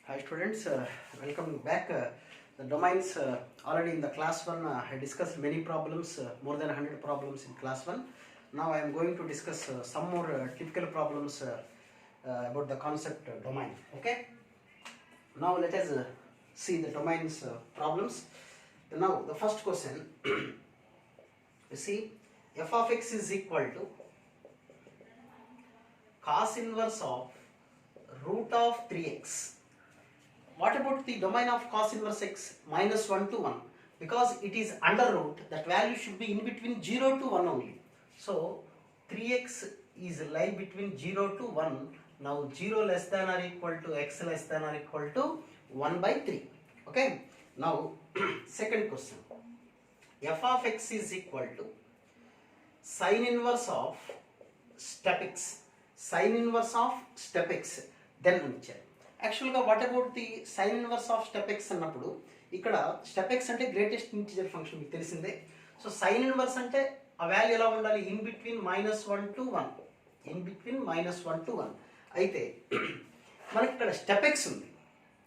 Hi students, welcome back. The domains already in the class 1 I discussed many problems, more than 100 problems in class 1. Now I am going to discuss some more typical problems about the concept domain. Okay. Now let us see the domains problems. Now the first question, you see f of x is equal to cos inverse of root of 3x. What about the domain of cos inverse x minus 1 to 1? Because it is under root, that value should be in between 0 to 1 only. So 3x is lie between 0 to 1. Now 0 less than or equal to x less than or equal to 1 by 3. Okay. Now second question. F of x is equal to sin inverse of step x. Sin inverse of step x. Then unchair. యాక్చువల్గా what about the sine inverse of step x అన్నప్పుడు ఇక్కడ step x అంటే greatest integer function మీకు తెలిసిందే. So sine inverse అంటే ఆ value ఎలా ఉండాలి? In between -1 to 1. In between -1 to 1. అయితే మనకి ఇక్కడ స్టెప్ ఎక్స్ ఉంది.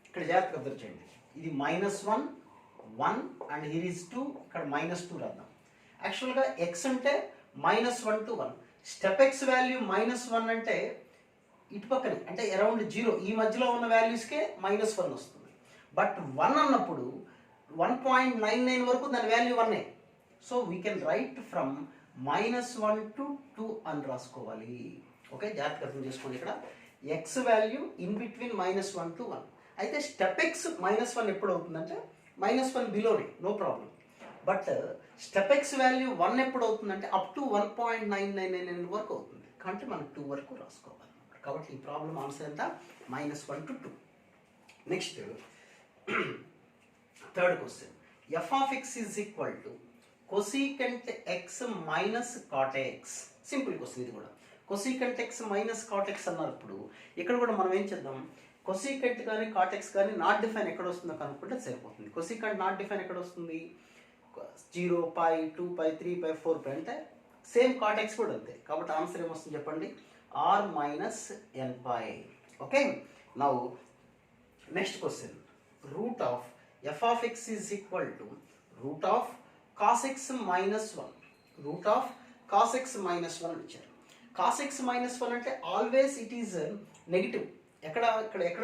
ఇక్కడ జాగ్రత్తగా అబ్జర్వ్ చేయండి. ఇది -1 1 అండ్ హియర్ ఈజ్ 2, ఇక్కడ -2 రాద్దాం. యాక్చువల్గా ఎక్స్ అంటే -1 to 1. స్టెప్ ఎక్స్ వాల్యూ -1 అంటే ఇటు పక్కన అంటే అరౌండ్ 0 ఈ మధ్యలో ఉన్న వాల్యూస్కే -1 వస్తుంది. బట్ 1 అన్నప్పుడు 1.99 వరకు దాని value 1. So we can write from -1 to 2 అని రాసుకోవాలి. ఓకే, జాగ్రత్తగా అర్థం చేసుకోండి. ఇక్కడ X value in between -1 to 1. అయితే స్టెప్ ఎక్స్ -1 ఎప్పుడు అవుతుందంటే -1 బిలోనే, no problem. But step x value 1 ఎప్పుడు అవుతుందంటే అప్ టు 1.999 వరకు అవుతుంది. కాబట్టి మనం 2 వరకు రాసుకోవాలి. కాబట్టి ఈ ప్రాబ్లం ఆన్సర్ ఎంత? -1 to 2. Next third question. F of X is equal to cosecant x minus cot x. Simple question ఇది కూడా. Cosecant x minus cot x అన్నప్పుడు ఇక్కడ కూడా మనం ఏం చేద్దాం, కొసీకెంట్ కానీ కాట్ ఎక్స్ కానీ నాట్ డిఫైన్ ఎక్కడ వస్తుందో కనుక్కుంటే సరిపోతుంది. కొసీకెంట్ నాట్ డిఫైన్ ఎక్కడ వస్తుంది? 0 π 2 π 3 π 4 π అంటే సేమ్ కాట్ ఎక్స్ కూడా అంతే. కాబట్టి ఆన్సర్ ఏమొస్తుంది చెప్పండి? r minus n pi. Okay, now next question. Root of f of x is equal to root of cos x minus 1. Root of cos x minus 1 ఇచ్చారు. cos x minus 1 అంటే always it is negative. ఎక్కడ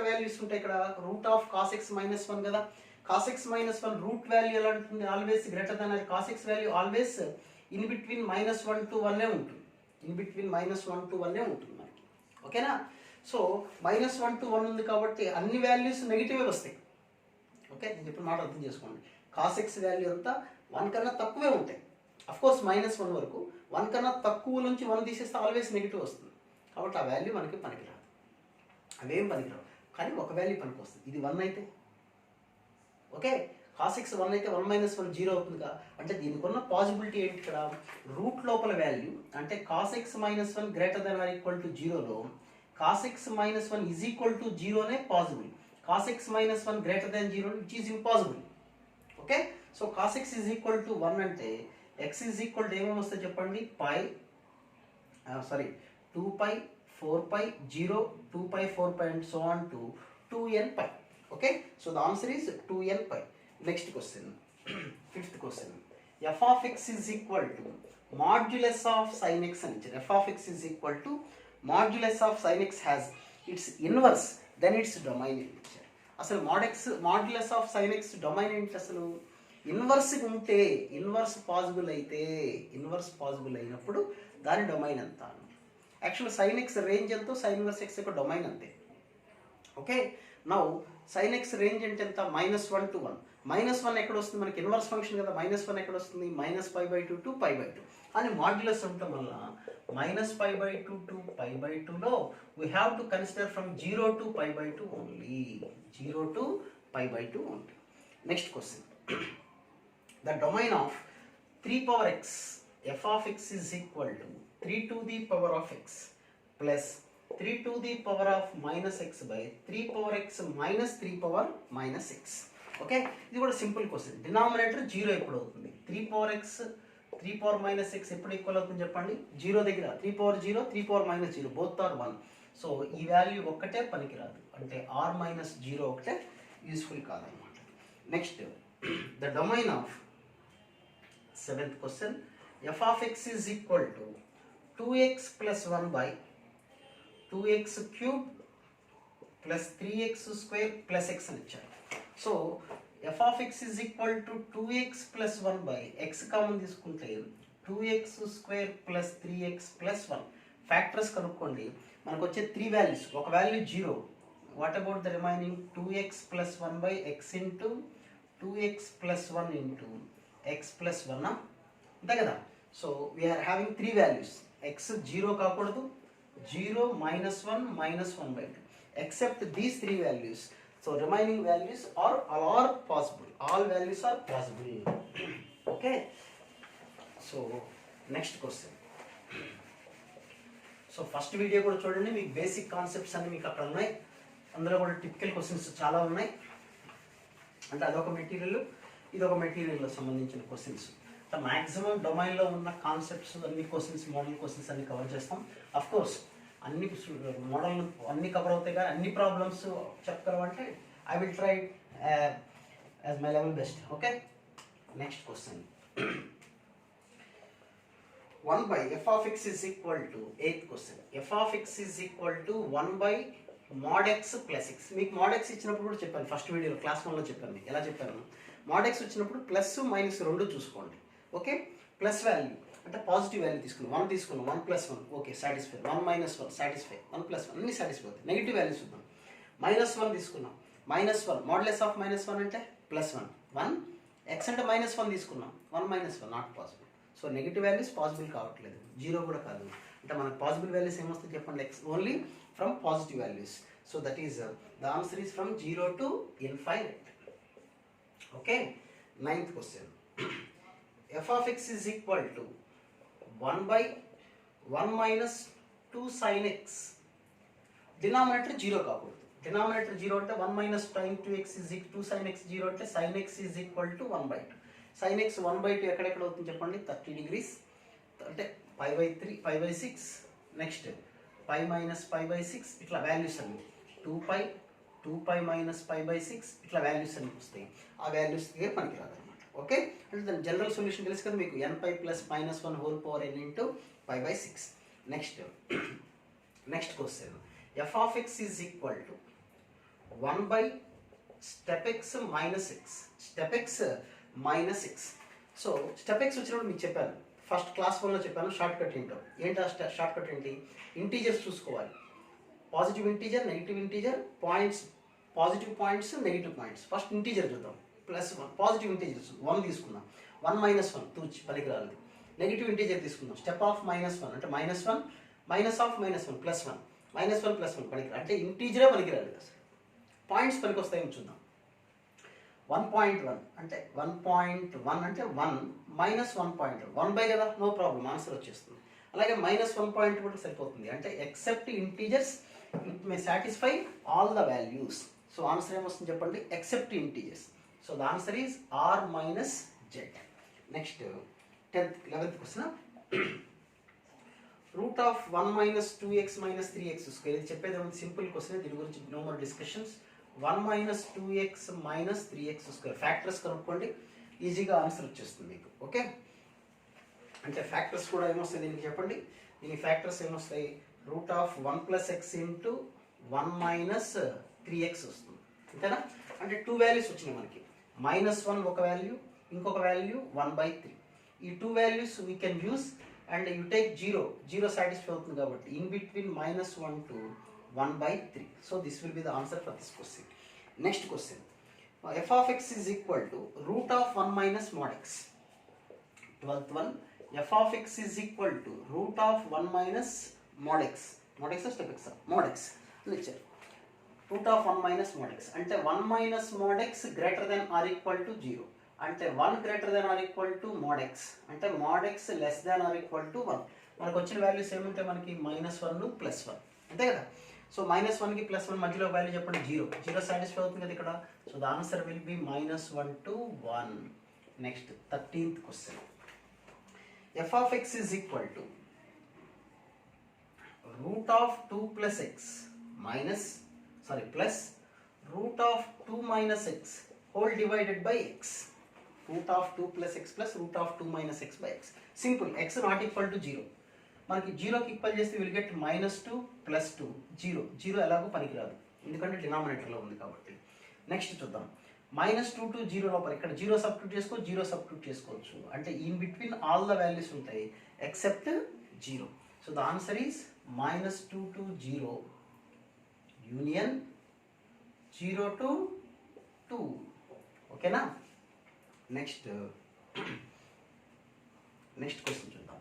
values ఉంటాయి? ఇక్కడ root of cos x minus 1 కదా. cos x minus 1 root value ఎలా ఉంటుంది? Always greater than. cos x value always in between -1 to 1 ఉంటుంది. In between -1 to 1 ఉంటుంది మనకి. ఓకేనా? సో -1 to 1 ఉంది కాబట్టి అన్ని వాల్యూస్ నెగిటివే వస్తాయి. ఓకే, నేను ఇప్పుడు మాట అర్థం చేసుకోండి. కాస్ ఎక్స్ వాల్యూ అంతా 1 కన్నా తక్కువే ఉంటాయి. అఫ్కోర్స్ -1 వరకు. 1 కన్నా తక్కువ నుంచి 1 తీసేస్తే ఆల్వేస్ నెగిటివ్ వస్తుంది. కాబట్టి ఆ వాల్యూ మనకి పనికిరాదు. అవేం పనికిరావు. కానీ ఒక వాల్యూ పనికి వస్తుంది. ఇది 1 అయితే ఓకే, cos x 1 అయితే 1 - 1 0 అవుతుందిగా. అంటే దీనికి ఉన్న పాసిబిలిటీ ఏంటి? ఇక్కడ రూట్ లోపల వాల్యూ అంటే cos x - 1 greater than or equal to 0లో cos x - 1 is equal to 0నే possible. cos x - 1 greater than 0 which is impossible. Okay, so cos x is equal to 1 అంటే x ఈజ్ ఈక్వల్ టు ఏమేమి వస్తాయి చెప్పండి? 2 π 4 π 0 2 π 4 π and so on to 2n π. Okay, so the answer is 2n π. Next question, fifth question. F of x is equal to modulus of sin x అని ఇచ్చారు. F of x is equal to modulus of sin x has its inverse then its domain అని ఇచ్చారు. అసలు modulus of sin x domain ఏంటి? అసలు inverse ఉంటే, inverse possible అయినప్పుడు దాని డొమైన్ ఎంత? యాక్చువల్ sin x రేంజ్ ఎంతో sin ఇన్వర్స్ x యొక్క డొమైన్ అంతే. Okay, now sin x range అంటే ఎంత? -1 to 1. -1 ఎక్కడ వస్తుంది? మనకి ఇన్వర్స్ ఫంక్షన్ కదా. -1 ఎక్కడ వస్తుంది? -π/2 to π/2 అని మాడ్యులస్ ఉండటం వల్ల -π/2 to π/2లో we have to consider from 0 to π/2 only. 0 to π/2 only. Next question. The domain of 3 power x f of x is equal to 3 to the power of x plus 3 to the power of minus x by 3 power x minus 3 power minus x. Okay, ఇది కూడా simple question. Denominator 0 ఎప్పుడు అవుతుంది? 3 power x 3 power minus x ఎప్పుడు equal అవుతుంది చెప్పండి? 0 దగ్గర 3 power 0 3 power minus 0 both are 1. So ఈ value ఒక్కటే పనికిరాదు, అంటే ఆర్ మైనస్ జీరో ఒకటే యూస్ఫుల్ కాదనమాట. Next the domain of seventh question, F of X is equal to 2x plus 1 by 2x cube plus 3x square plus x అని ఇచ్చారు. So f of X is equal to 2x plus 1 by x common తీసుకుంటే 2x square plus 3x plus 1 factors కనుక్కోండి. మనకు వచ్చే 3 values, ఒక value 0. What about the remaining 2x plus 1 by x into 2x plus 1 into x plus 1 అంతే కదా. So we're having 3 values. X 0 కాకూడదు, 0 minus 1 minus 1 by 2 except these 3 values. So remaining values are all possible. All values are possible. Okay. So next question. So first video కూడా చూడండి, మీకు basic concepts అన్ని మీకు అక్కడ ఉన్నాయి. అందులో కూడా టిపికల్ క్వశ్చన్స్ చాలా ఉన్నాయి. అంటే అదొక మెటీరియల్, ఇదొక మెటీరియల్లో సంబంధించిన క్వశ్చన్స్. మ్యాక్సిమం డొమైన్లో ఉన్న కాన్సెప్ట్స్ అన్ని క్వశ్చన్స్, మోడల్ క్వశ్చన్స్ అన్ని కవర్ చేస్తాం. అఫ్ కోర్స్ అన్ని మోడల్ అన్ని కవర్ అవుతాయి, కానీ అన్ని ప్రాబ్లమ్స్ చెప్పగలమంటే I will try as my level best. Okay. Next question, 1 by f of x is equal to 8th question, f of x is equal to 1 by mod x plus x. మీకు mod x ఇచ్చినప్పుడు కూడా చెప్పాను, first వీడియోలో class 1లో చెప్పాను. మీకు ఎలా చెప్పాను, mod x వచ్చినప్పుడు ప్లస్ మైనస్ రెండు చూసుకోండి. ఓకే. ప్లస్ వాల్యూ అంటే పాజిటివ్ వాల్యూ తీసుకున్నాం, 1 తీసుకున్నాం, 1 plus 1 okay satisfy, 1 minus 1 satisfy, 1 plus 1 అన్ని సాటిస్ఫై అవుతాయి. నెగిటివ్ వాల్యూస్ చూద్దాం. మైనస్ 1 తీసుకున్నాం, మైనస్ 1 మోడ్లెస్ ఆఫ్ మైనస్ 1 అంటే ప్లస్ 1, 1 ఎక్స్ అంటే మైనస్ 1 తీసుకున్నాం, 1 minus 1 not possible. So negative values possible కావట్లేదు, 0 కూడా కాదు. అంటే మనకు పాసిబుల్ వాల్యూస్ ఏమొస్తాయి చెప్పండి, X only from positive values. So that is the answer is from 0 to infinite. Okay. 9th question, f of x is equal to 1 by 1 minus 2 sin x. Denominator 0 కాకూడదు. Denominator 0 అంటే 1 minus sin 2x is equal to 2 sin x 0 అంటే sin x is equal to 1 by 2. sin x 1 by 2 ఎక్కడెక్కడ అవుతుంది చెప్పండి, 30 degrees అంటే pi by 3, pi by 6. Next pi minus pi by 6 ఇట్లా values అన్ని 2π, 2π minus pi by 6 ఇట్లా values అన్ని వస్తాయి. ఆ వాల్యూస్ దగ్గర పనికి రాదు. ఓకే. అంటే దాని జనరల్ సొల్యూషన్ తెలుసు కదా మీకు, nπ plus minus 1 whole power n into pi by 6. Next question, F of X is equal to 1 by step x minus x, step x minus x. So step x వచ్చినప్పుడు మీకు చెప్పాను, first class 1లో చెప్పాను short cut ఏంటో. ఏంటి ఆ short cut ఏంటి, integers చూసుకోవాలి. Positive integer, negative integer, points, positive points, negative points. First integer చూద్దాం. ప్లస్ 1 పాజిటివ్ ఇంటీజర్స్ 1 తీసుకున్నాం, 1 మైనస్ 1 తూచి పనికి రాలేదు. నెగిటివ్ ఇంటీజర్ తీసుకున్నాం, స్టెప్ ఆఫ్ మైనస్ 1 అంటే minus 1 minus of minus 1 plus 1 minus 1 plus 1 పనికి అంటే ఇంటీజరే పనికి రాలేదు అసలు. పాయింట్స్ పనికి వస్తాయని చూద్దాం. 1.1 అంటే 1.1 అంటే 1 మైనస్ 1.1 1 బై కదా, నో ప్రాబ్లం ఆన్సర్ వచ్చేస్తుంది. అలాగే మైనస్ 1.2 కూడా సరిపోతుంది. అంటే except integers it may satisfy all the values. So answer ఏమొస్తుంది చెప్పండి, except integers. So the answer is r minus z. Next 11th question, root of 1 minus 2x minus 3x square. ఇది చెప్పేది ఏమో సింపుల్ క్వశ్చన్, దీని గురించి no more discussions. 1 minus 2x minus 3x square factors కనుక్కోండి, ఈజీగా answer వచ్చేస్తుంది మీకు. Okay. అంటే ఫ్యాక్టర్స్ కూడా ఏమొస్తాయి దీనికి చెప్పండి, దీని ఫ్యాక్టర్స్ ఏమొస్తాయి, root of 1 plus X into 1 minus 3x వస్తుంది. అంతేనా. అంటే 2 వాల్యూస్ వచ్చినాయి మనకి, -1 ఒక వాల్యూ, ఇంకొక వాల్యూ 1/3. ఈ 2 values we can use and you take 0 satisfy అవుతుంది కాబట్టి in between -1 to 1/3. So this will be the answer for this question. Next question, f of x is equal to root of 1 minus mod x. 12th one, f of x is equal to root of 1 minus mod x. mod x step x mod x lecture. root of 1 minus mod x అంటే 1 minus mod x greater than or equal to 0. అంటే 1 greater than or equal to mod x అంటే mod x less than or equal to 1. మనకు వచ్చిన values ఏముంటే మనకి -1 +1 అంతే కదా. So -1కి +1 మధ్యలో వాల్యూ చెప్పండి, 0 సాటిస్ఫై అవుతుంది కదా ఇక్కడ. So the answer will be -1 to 1. Next 13th question, f of x is equal to root of 2 plus x minus, sorry, plus root of 2 minus x whole divided by x. Root of 2 plus x plus root of 2 minus x by x. Simple. X not equal to 0. మనకి 0కి equal చేస్తే will get -2 + 2 0. 0 ఎలాగో పనికిరాదు ఎందుకంటే డినామినేటర్లో ఉంది కాబట్టి. Next చూద్దాం. -2 to 0 లోపల ఇక్కడ 0 సబ్స్టిట్యూట్ చేసుకో, 0 సబ్స్టిట్యూట్ చేసుకోవచ్చు. అంటే in between all the values ఉంటాయి except 0. So the answer is -2 to 0 union 0 to 2. ఓకేనా? నెక్స్ట్ క్వశ్చన్ చూద్దాం.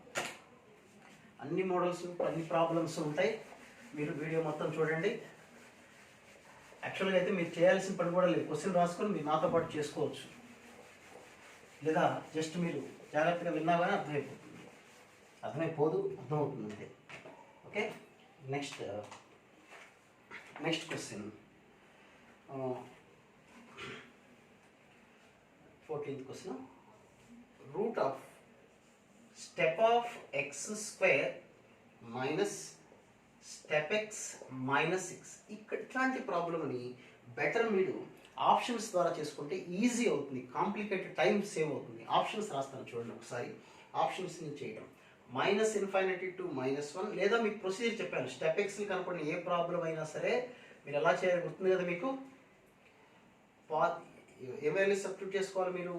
అన్ని మోడల్స్, అన్ని ప్రాబ్లమ్స్ ఉంటాయి. మీరు వీడియో మొత్తం చూడండి. యాక్చువల్గా అయితే మీరు చేయాల్సిన పని కూడా లేదు. క్వశ్చన్ రాసుకొని మీరు నాతో పాటు చేసుకోవచ్చు, లేదా జస్ట్ మీరు జాగ్రత్తగా విన్నా కానీ అర్థమవుతుంది అంతే. Okay, next question 14th question. Root of step of X square minus step x minus 6. ఇక్కడ ఇట్లాంటి ప్రాబ్లమ్ని బెటర్ మీరు ఆప్షన్స్ ద్వారా చేసుకుంటే ఈజీ అవుతుంది, కాంప్లికేటెడ్ టైం సేవ్ అవుతుంది. ఆప్షన్స్ రాస్తాను చూడండి ఒకసారి. ఆప్షన్స్ని చేయడం -∞ to -1, లేదా మీకు ప్రొసీజర్ చెప్పాను. స్టెప్ ఎక్స్ని కనుక్కోండి, ఏ ప్రాబ్లం అయినా సరే మీరు ఎలా చేయాలి గుర్తుంది కదా మీకు. ఏ వాల్యూ సబ్స్టిట్యూట్ చేసుకోవాలి మీరు?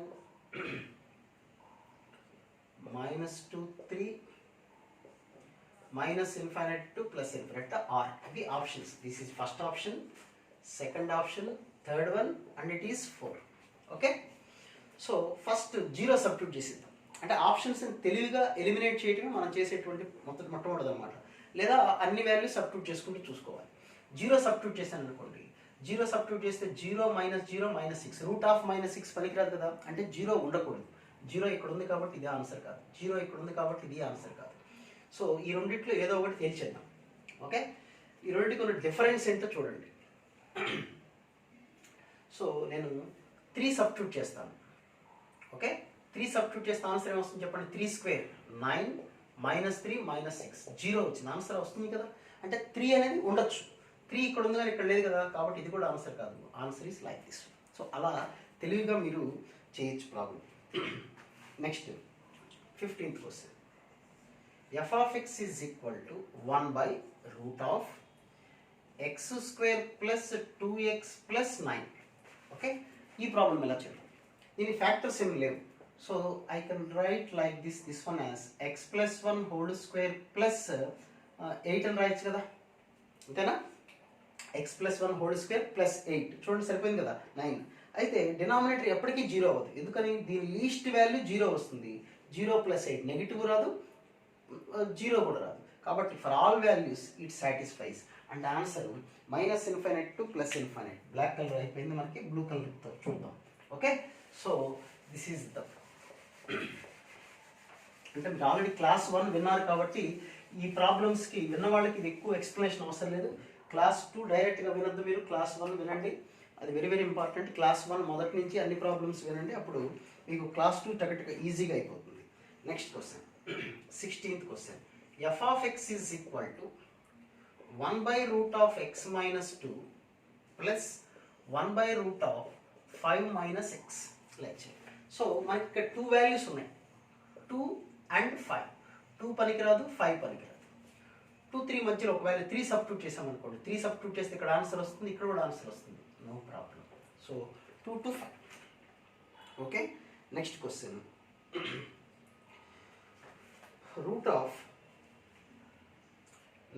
-2 3 -∞ to +∞ r. The options. This is first option, second option, third one, and it is 4. Okay. So first 0 substitute చేసేద్దాం. అంటే ఆప్షన్స్ తెలివిగా ఎలిమినేట్ చేయటమే మనం చేసేటువంటి మొట్టమొదటి అనమాట. లేదా అన్ని వాల్యూస్ సబ్స్టిట్యూట్ చేసుకుంటూ చూసుకోవాలి. 0 సబ్స్టిట్యూట్ చేశాను అనుకోండి. 0 సబ్స్టిట్యూట్ చేస్తే 0 - 0 -6. రూట్ ఆఫ్ -6 పనికిరాదు కదా, అంటే 0 ఉండకూడదు. 0 ఇక్కడ ఉంది కాబట్టి ఇదే ఆన్సర్ కాదు, 0 ఇక్కడ ఉంది కాబట్టి ఇది ఆన్సర్ కాదు. సో ఈ రెండిట్లో ఏదో ఒకటి తేల్చేద్దాం. ఓకే, ఈ రెండింటికి ఉన్న డిఫరెన్స్ ఏంటో చూడండి. సో నేను 3 సబ్స్టిట్యూట్ చేస్తాను. ఓకే, 3 సబ్స్టిట్యూట్ చేస్తే ఆన్సర్ ఏమొస్తుంది చెప్పండి? 3 స్క్వేర్ 9 -3 -6 0 వచ్చింది. ఆన్సర్ వస్తుంది కదా. అంటే 3 అనేది ఉండొచ్చు, 3 ఇక్కడ ఉంది కానీ ఇక్కడ లేదు కదా, కాబట్టి ఇది కూడా ఆన్సర్ కాదు. Answer is like this. So అలా తెలివిగా మీరు చేయొచ్చు problem. Next 15th question. f of x is equal to 1/√of x square plus 2x plus 9. Okay, ఈ ప్రాబ్లం ఎలా చేద్దాం? దీని ఫ్యాక్టర్స్ ఏమి లేవు. So I can write like this one as x + 1 whole square plus 8 అని రాయొచ్చు కదా, అంతేనా? x + 1 హోల్ స్క్వేర్ ప్లస్ 8 చూడండి సరిపోయింది కదా, 9. అయితే డినామినేటర్ ఎప్పటికీ 0 అవ్వదు. ఎందుకని? దీని లీస్ట్ వాల్యూ 0 వస్తుంది. 0 + 8 నెగిటివ్ రాదు, 0 కూడా రాదు. కాబట్టి for all values it satisfies. And answer -∞ to +∞. Black colour అయిపోయింది, మనకి బ్లూ కలర్తో చూద్దాం. Okay, so this is the అంటే మీరు ఆల్రెడీ క్లాస్ 1 విన్నారు కాబట్టి ఈ ప్రాబ్లమ్స్కి విన్న వాళ్ళకి ఇది ఎక్కువ ఎక్స్ప్లెనేషన్ అవసరం లేదు. క్లాస్ 2 డైరెక్ట్గా వినొద్దు, మీరు క్లాస్ 1 వినండి. అది వెరీ వెరీ ఇంపార్టెంట్. క్లాస్ 1 మొదటి నుంచి అన్ని ప్రాబ్లమ్స్ వినండి, అప్పుడు మీకు క్లాస్ 2 టగట్గా ఈజీగా అయిపోతుంది. Next question 16th question. f of x is equal to 1/√of x minus 2 plus 1/√of 5 minus x. So మనకి ఇక్కడ 2 వాల్యూస్ ఉన్నాయి, 2 and 5. 2 పనికిరాదు, 5 పనికిరాదు. 2 3 మధ్యలో ఒక వాల్యూ 3 సబ్స్టిట్యూట్ చేసామనుకోండి. 3 సబ్స్టిట్యూట్ చేస్తే ఇక్కడ ఆన్సర్ వస్తుంది, ఇక్కడ కూడా ఆన్సర్ వస్తుంది, no problem. So 2 to 5. Okay, next question. root of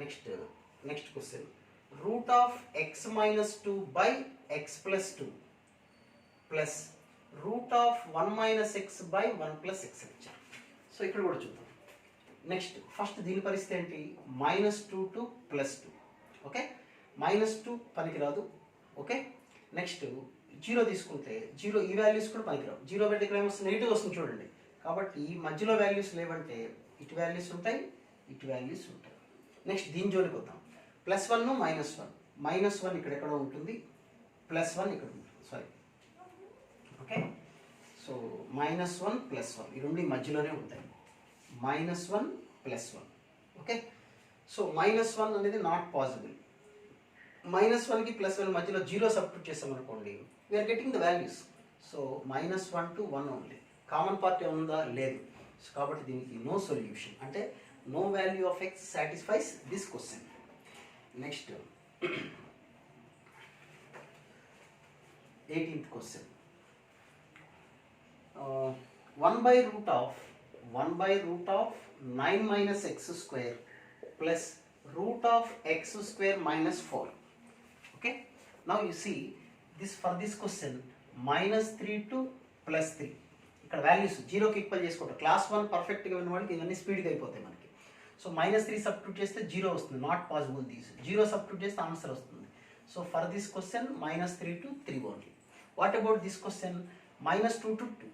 next question, root of x minus 2 by x plus 2 plus root of 1 minus x by 1 plus x. So ఇక్కడ కూడా చూద్దాం. నెక్స్ట్ ఫస్ట్ దీని పరిస్థితి ఏంటి? -2 to +2. ఓకే, -2 పనికిరాదు. Okay, next 0 తీసుకుంటే 0 ఈ values కూడా పనికిరావు. 0 పెట్టి ఇక్కడ ఏమొస్తుంది? నెగిటివ్ వస్తుంది చూడండి. కాబట్టి మధ్యలో వాల్యూస్ లేవంటే ఇటు వాల్యూస్ ఉంటాయి, ఇటు వాల్యూస్ ఉంటాయి. నెక్స్ట్ దీని జోలికి వద్దాం. +1 -1. -1 ఇక్కడ ఎక్కడో ఉంటుంది, +1 ఇక్కడ ఉంటుంది, సారీ. ఓకే, సో -1 +1 ఈ రెండు మధ్యలోనే ఉంటాయి. -1 +1. ఓకే, సో -1 అనేది నాట్ పాసిబుల్. -1కి +1 మధ్యలో 0 సబ్స్టిట్యూట్ చేసామనుకోండి, we're getting the values. So -1 to 1 only. Common part ఉందా? లేదు. సో కాబట్టి దీనికి నో సొల్యూషన్, అంటే no value of x satisfies this question. Next 18th question. 1/√of 9 minus x square plus root of x square minus 4. Okay, now you see this, for this question -3 to +3. ఇక్కడ values 0కి equal చేసుకుంటాం. Class 1 పర్ఫెక్ట్గా ఉన్న వాళ్ళకి ఇవన్నీ స్పీడ్గా అయిపోతాయి మనకి. సో -3 సబ్స్టిట్యూట్ చేస్తే 0 వస్తుంది, నాట్ పాసిబుల్ దీస్. 0 సబ్స్టిట్యూట్ చేస్తే ఆన్సర్ వస్తుంది. So for this question -3 to 3 only. What about this question -2 to 2,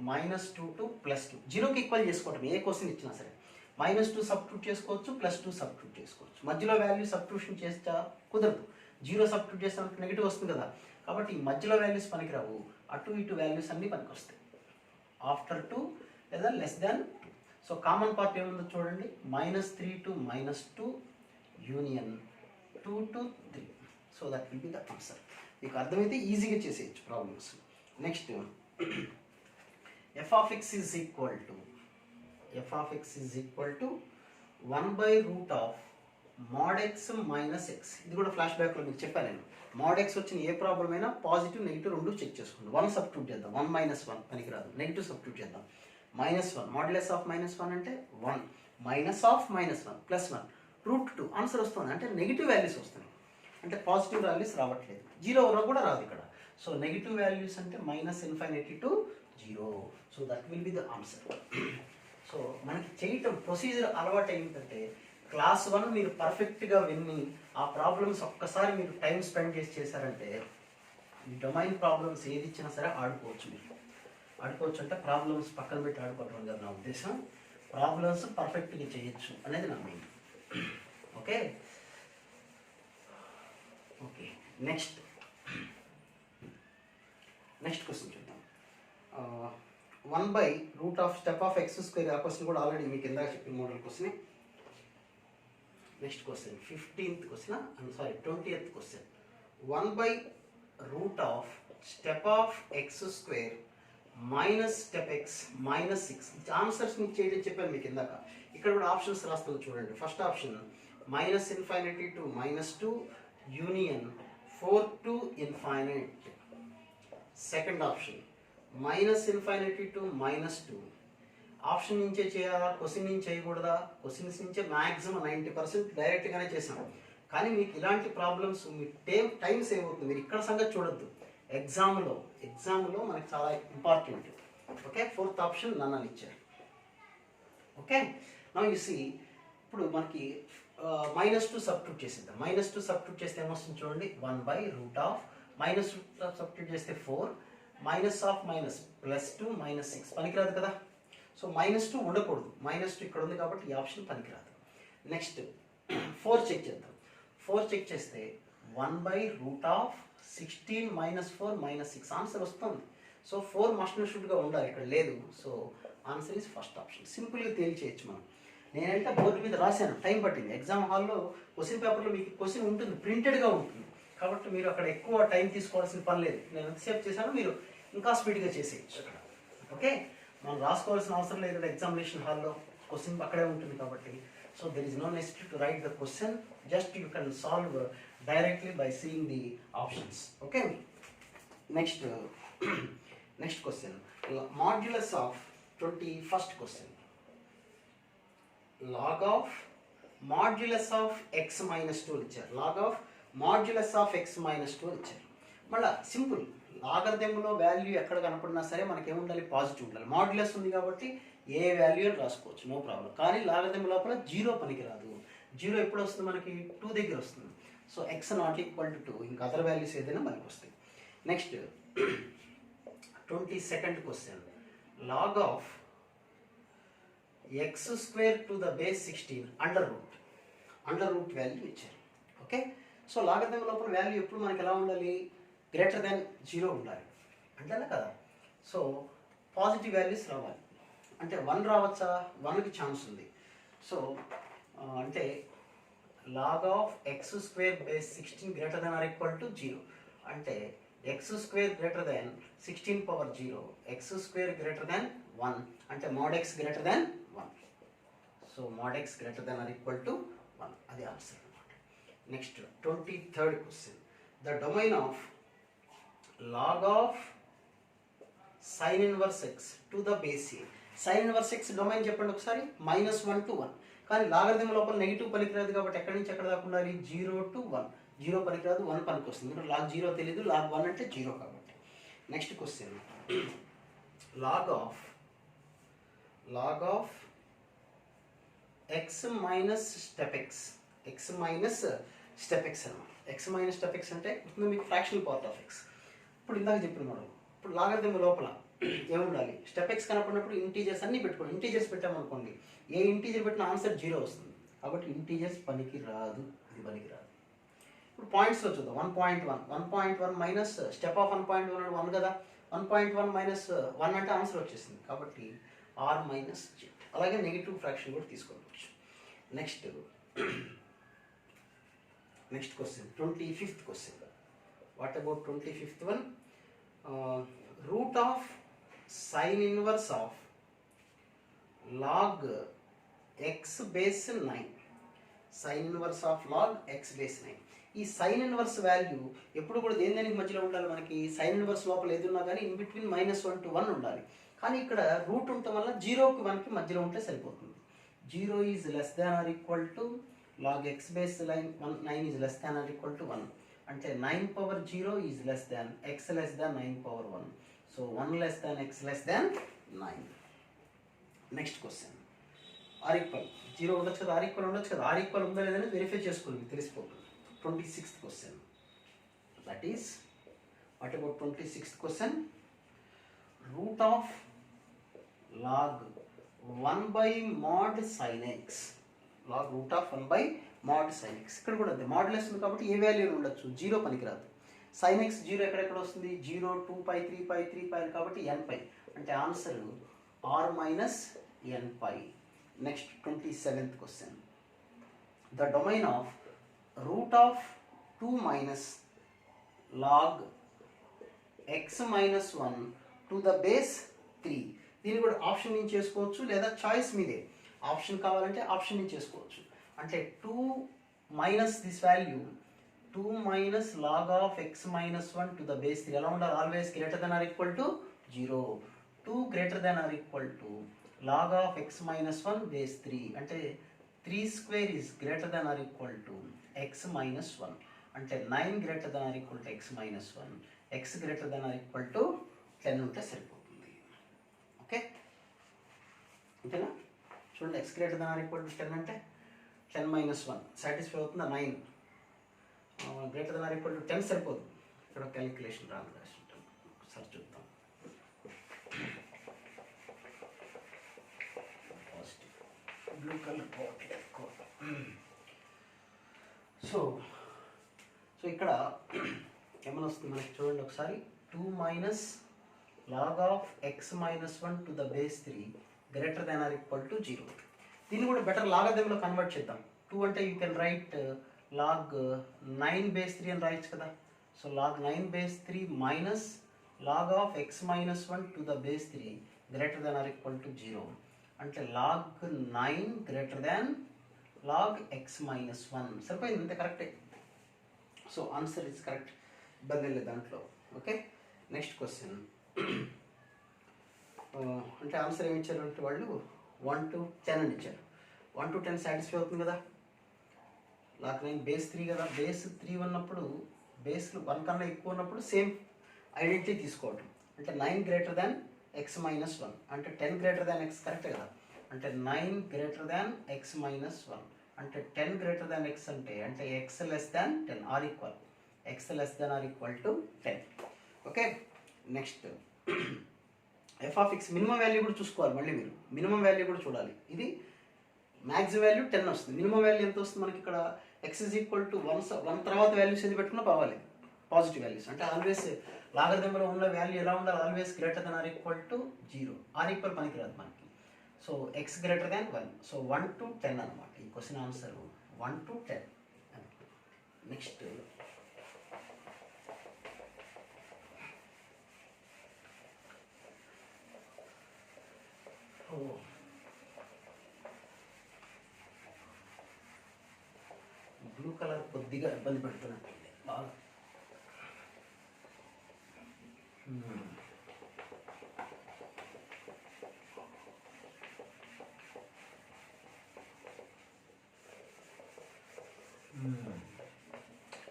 -2 to +2. 0కి ఈక్వల్ చేసుకోవటం ఏ క్వశ్చన్ ఇచ్చినా సరే. -2 సబ్స్టిట్యూట్ చేసుకోవచ్చు, +2 సబ్స్టిట్యూట్ చేసుకోవచ్చు. మధ్యలో వాల్యూ సబ్స్టిట్యూషన్ చేస్తా కుదరదు. 0 సబ్స్టిట్యూట్ చేస్తే నెగిటివ్ వస్తుంది కదా, కాబట్టి ఈ మధ్యలో వాల్యూస్ పనికిరావు. అటు ఇటు వాల్యూస్ అన్నీ పనికి వస్తాయి. ఆఫ్టర్ 2 లేదా less than 2. So common part ఏముందో చూడండి, -3 to -2 union 2 to 3. So that will be the answer. మీకు అర్థమైతే ఈజీగా చేసేయచ్చు problems. Next f of x is equal to 1/√of mod x minus x. ఇది కూడా ఫ్లాష్ బ్యాక్లో మీకు చెప్పాను నేను. mod x వచ్చిన ఏ ప్రాబ్లం అయినా పాజిటివ్ నెగిటివ్ రెండు చెక్ చేసుకోండి. 1 సబ్స్టిట్యూట్ చేద్దాం, 1 - 1 పనికిరాదు. నెగిటివ్ సబ్స్టిట్యూట్ చేద్దాం, -1 మాడ్యులస్ ఆఫ్ -1 అంటే 1, మైనస్ ఆఫ్ -1 +1 √2 ఆన్సర్ వస్తుంది. అంటే నెగిటివ్ వాల్యూస్ వస్తున్నాయి, అంటే పాజిటివ్ వాల్యూస్ రావట్లేదు. 0 కూడా రాదు ఇక్కడ. సో నెగిటివ్ వాల్యూస్ అంటే -∞ to 0. So that will be the answer. So మనకి చేయటం ప్రొసీజర్ అలవాటు ఏంటంటే, క్లాస్ 1 మీరు పర్ఫెక్ట్గా విని ఆ ప్రాబ్లమ్స్ ఒక్కసారి మీరు టైం స్పెండ్ చేశారంటే ఈ డొమైన్ ప్రాబ్లమ్స్ ఏది ఇచ్చినా సరే ఆడుకోవచ్చు. మీరు ఆడుకోవచ్చు అంటే ప్రాబ్లమ్స్ పక్కన పెట్టి ఆడుకోవటం కదా నా ఉద్దేశం. ప్రాబ్లమ్స్ పర్ఫెక్ట్గా చేయొచ్చు అనేది నా main. Okay okay next question చూద్దాం. 1/√of step of x square. ఆ క్వశ్చన్ కూడా ఆల్రెడీ మీకు ఇందాక చెప్పిన model question. Next question 15th question, 20th question. 1/√of step of x square minus step x minus 6. Answers మీకు చేయడం చెప్పాను మీకు ఇందాక. ఇక్కడ కూడా ఆప్షన్స్ రాస్తాను చూడండి. First option -∞ to -2 union 4 to ∞. Second option -∞ to -2. Option నుంచే చేయాలా, క్వశ్చన్ నుంచి చేయకూడదా? క్వశ్చన్స్ నుంచే మ్యాక్సిమం 90% డైరెక్ట్గానే చేసాం. కానీ మీకు ఇలాంటి ప్రాబ్లమ్స్ మీ టైం సేవ్ అవుతుంది. మీరు ఇక్కడ సంగతి చూడొద్దు. ఎగ్జామ్లో మనకి చాలా ఇంపార్టెంట్. ఓకే, ఫోర్త్ ఆప్షన్ నన్ను అని ఇచ్చారు. ఓకే, నౌ యు సీ ఇప్పుడు మనకి -2 సబ్స్టిట్యూట్ చేసేద్దాం. -2 సబ్స్టిట్యూట్ చేస్తే ఏమొస్తుంది చూడండి, 1/√of -2 సబ్స్టిట్యూట్ చేస్తే 4, -+2 -6 పనికిరాదు కదా. సో -2 ఉండకూడదు. -2 ఇక్కడ ఉంది కాబట్టి ఈ ఆప్షన్ పనికిరాదు. నెక్స్ట్ 4 చెక్ చేద్దాం. 4 చెక్ చేస్తే 1/√of 16 - 4 -6 ఆన్సర్ వస్తుంది. సో 4 మస్ట్ అండ్ షుడ్గా ఉండాలి, ఇక్కడ లేదు. So answer is first option. సింపుల్గా తేల్చేయచ్చు మనం. నేనంటే బోర్డు మీద రాశాను, టైం పట్టింది. ఎగ్జామ్ హాల్లో క్వశ్చన్ పేపర్లో మీకు క్వశ్చన్ ఉంటుంది, ప్రింటెడ్గా ఉంటుంది. కాబట్టి మీరు అక్కడ ఎక్కువ టైం తీసుకోవాల్సిన పని లేదు. నేను ఎంతసేపు చేశాను, మీరు ఇంకా స్పీడ్గా చేసేయచ్చు అక్కడ. ఓకే, మనం రాసుకోవాల్సిన అవసరం లేదు ఇక్కడ ఎగ్జామినేషన్ హాల్లో, క్వశ్చన్ అక్కడే ఉంటుంది కాబట్టి. So there is no necessity to write the question, just you can solve directly by seeing the options. Okay, next question, modulus of 21st question. log of modulus of x minus 2 ఇచ్చారు. log of modulus of x minus 2 ఇచ్చారు. మళ్ళీ simple, లాగరిథంలో value ఎక్కడ కనపడినా సరే మనకేముండాలి, positive ఉండాలి. Modulus ఉంది కాబట్టి ఏ value అని రాసుకోవచ్చు, నో ప్రాబ్లం. కానీ లాగరిథం లోపల 0 పనికిరాదు. 0 ఎప్పుడు వస్తుంది మనకి, 2 దగ్గర వస్తుంది. సో x ≠ = 2, ఇంకా అదర్ వాల్యూస్ ఏదైనా మనకి వస్తాయి. Next 22nd question. log of x² to the base 16 under root value ఇచ్చారు. ఓకే, సో లాగరిథం లోపల వాల్యూ ఎప్పుడు మనకి ఎలా ఉండాలి, గ్రేటర్ దాన్ 0 ఉండాలి, అంతేనా కదా. సో పాజిటివ్ వాల్యూస్ రావాలి. అంటే 1 రావచ్చా, 1కి ఛాన్స్ ఉంది. సో అంటే log of x square base 16 greater than or equal to 0 అంటే x square greater than 16 power 0 x square greater than 1 అంటే mod x greater than 1 so mod x greater than or equal to 1 అది answer అన్నమాట. Next 23rd question the domain of log of sin inverse x to the base a sin inverse x domain చెప్పండి ఒకసారి -1 to 1 కానీ logarithm లోపల negative పనికిరాదు కాబట్టి ఎక్కడి నుంచి ఎక్కడ దాకా ఉండాలి 0 to 1 0 పనికిరాదు 1 పనికి వస్తుంది ఇక్కడ లాగ్ 0 తెలియదు లాగ్ 1 అంటే 0 కాబట్టి. Next question log of x minus step x minus step x అన్నమాట. x మైనస్ స్టెప్ x అంటే మీకు ఫ్రాక్షనల్ పార్ట్ ఆఫ్ x. ఇప్పుడు ఇందాక చెప్పిన మనం ఇప్పుడు లాగరిథం లోపల ఏముండాలి స్టెప్ x కనపడినప్పుడు ఇంటీజర్స్ అన్ని పెట్టుకోండి. ఇంటీజర్స్ పెట్టామనుకోండి ఏ ఇంటీజర్ పెట్టిన ఆన్సర్ 0 వస్తుంది కాబట్టి ఇంటీజర్స్ పనికి రాదు ఇది పనికి రాదు. ఇప్పుడు పాయింట్స్లో చూద్దాం 1.1 మైనస్ స్టెప్ ఆఫ్ 1.1 అంటే 1 కదా 1.1 మైనస్ 1 అంటే ఆన్సర్ వచ్చేసింది కాబట్టి r మైనస్ j. అలాగే నెగిటివ్ ఫ్రాక్షన్ కూడా తీసుకోవచ్చు. Next question 25th question. What about 25th one? Root of sine inverse of log x base 9 sine inverse of log x base 9. ఈ sine inverse value ఎప్పుడు కూడా దేనికి మధ్యలో ఉండాలి మనకి సైన్ ఇన్వర్స్ లోపల ఏదున్నా కానీ ఇన్ బిట్వీన్ -1 to 1 ఉండాలి. కానీ ఇక్కడ రూట్ ఉండటం వల్ల 0కి 1కి మధ్యలో ఉంటే సరిపోతుంది. 0 is less than or equal to log x base 9 is less than or equal to 1 అంటే 9 power 0 is less than x less than 9 power 1 so 1 less than x less than 9. Next question or equal 0 ఉండొచ్చు కదా are equal ఉండొచ్చు కదా are equal ఉందా లేదని verify చేసుకోండి తెలిసిపోతుంది. 26th question that is what about 26th question root of log 1 by mod sin x log root of 1 by mod sin x ఇక్కడ కూడా అంతే మాడ్యులస్ ఉంది కాబట్టి ఏ వాల్యూ ఉండొచ్చు 0 పనికిరాదు. sin x 0 ఎక్కడెక్కడ వస్తుంది 0 2 π 3 π 3 π కాబట్టి n π అంటే answer r minus n π. Next 27th question the domain of root of 2 minus log x minus 1 to the base 3. దీన్ని కూడా ఆప్షన్ నుంచి చేసుకోవచ్చు లేదా చాయిస్ మీదే ఆప్షన్ కావాలంటే ఆప్షన్ నుంచి చేసుకోవచ్చు. అంటే 2 minus this value 2 minus log of x minus 1 to the base 3 ఎలా ఉండాలి always greater than or equal to 0. 2 greater than or equal to log of x minus 1 base 3 అంటే 3 square is greater than or equal to x minus 1 అంటే 9 greater than or equal to x minus 1 x greater than or equal to 10 ఉంటే సరిపోతుంది. Okay అంతేనా చూడండి x greater than or equal to 10 అంటే 10 minus 1 satisfy అవుతుందా 9 greater than or equal to 10 సరిపోదు ఇక్కడ calculation wrong రాసి ఉంటాను ఒకసారి చూద్దాం. పాజిటివ్ బ్లూ కలర్ బాటిల్ ఎక్కువ సో ఇక్కడ ఏమైనా వస్తుంది మనకి చూడండి ఒకసారి 2 minus log of x minus 1 to the base 3 greater than or equal to 0. దీన్ని కూడా బెటర్ లాగరిథంలో కన్వర్ట్ చేద్దాం. 2 అంటే you can write log 9 base 3 అని రాయొచ్చు కదా. So log 9 base 3 minus log of x minus 1 to the base 3 greater than or equal to 0 అంటే log 9 greater than log x minus 1 సరిపోయింది అంతే కరెక్టే. సో ఆన్సర్ ఇస్ కరెక్ట్ ఇబ్బంది లేదు దాంట్లో. ఓకే నెక్స్ట్ క్వశ్చన్ అంటే ఆన్సర్ ఏమి ఇచ్చారు అంటే వాళ్ళు 1 to 10 అని ఇచ్చారు. 1 to 10 సాటిస్ఫై అవుతుంది కదా log 9 బేస్ 3 కదా బేస్ 3 ఉన్నప్పుడు బేస్లు 1 కన్నా ఎక్కువ ఉన్నప్పుడు సేమ్ ఐడెంటిటీ తీసుకోవటం అంటే 9 గ్రేటర్ దాన్ x మైనస్ 1 అంటే 10 గ్రేటర్ దాన్ x కరెక్ట్ కదా అంటే 9 గ్రేటర్ దాన్ x మైనస్ 1 అంటే 10 గ్రేటర్ దాన్ x అంటే x లెస్ దాన్ 10 ఆర్ ఈక్వల్ x less than or equal to 10. Okay next f of x minimum value కూడా చూసుకోవాలి. మళ్ళీ మీరు మినిమం వాల్యూ కూడా చూడాలి. ఇది మ్యాక్సిమం వాల్యూ 10 వస్తుంది. మినిమం వాల్యూ ఎంత వస్తుంది మనకి ఇక్కడ ఎక్స్ ఈజ్ ఈక్వల్ టు 1 తర్వాత వాల్యూస్ ఏది పెట్టుకున్నా పర్వాలేదు పాజిటివ్ వాల్యూస్ అంటే ఆల్వేస్ లాగరిథంలో ఉన్న వాల్యూ ఎలా ఉండాలి always greater than or equal to 0 or equal పనికి రాదు మనకి. So X greater than 1 so 1 to 10 అనమాట. ఈ question answer 1 to 10. Next, blue colour కొద్దిగా ఇబ్బంది పెడుతున్నట్టుంది బాగా.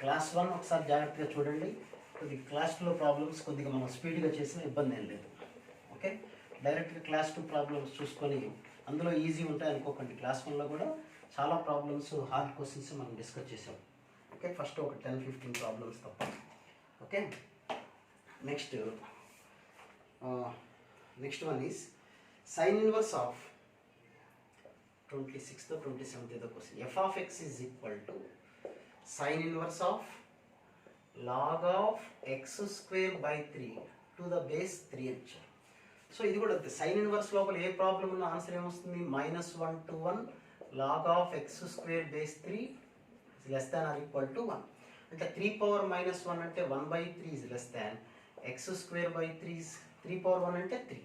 క్లాస్ 1 ఒకసారి జాగ్రత్తగా చూడండి. కొద్దిగా క్లాస్ 2లో ప్రాబ్లమ్స్ కొద్దిగా మనం స్పీడ్గా చేసిన ఇబ్బంది ఏం లేదు. ఓకే, డైరెక్ట్గా క్లాస్ 2 ప్రాబ్లమ్స్ చూసుకొని అందులో ఈజీ ఉంటాయి అనుకోకండి. క్లాస్ 1లో కూడా చాలా ప్రాబ్లమ్స్, హార్డ్ క్వశ్చన్స్ మనం డిస్కస్ చేసాం. ఓకే, ఫస్ట్ ఒక 10-15 ప్రాబ్లమ్స్ తప్ప. Okay, next one is sine inverse of 26th 27th question. F of X is equal to sine inverse of log of X square by 3 to the base 3 అని ఇచ్చారు. So ఇది కూడా sine inverse లోపల ఏ problem ఉన్న answer ఏమొస్తుంది? -1 to 1 log of X square base 3 less than or equal to 1. అంటే 3 power -1 అంటే 1/3 is less than X square by 3 power 1 అంటే 3.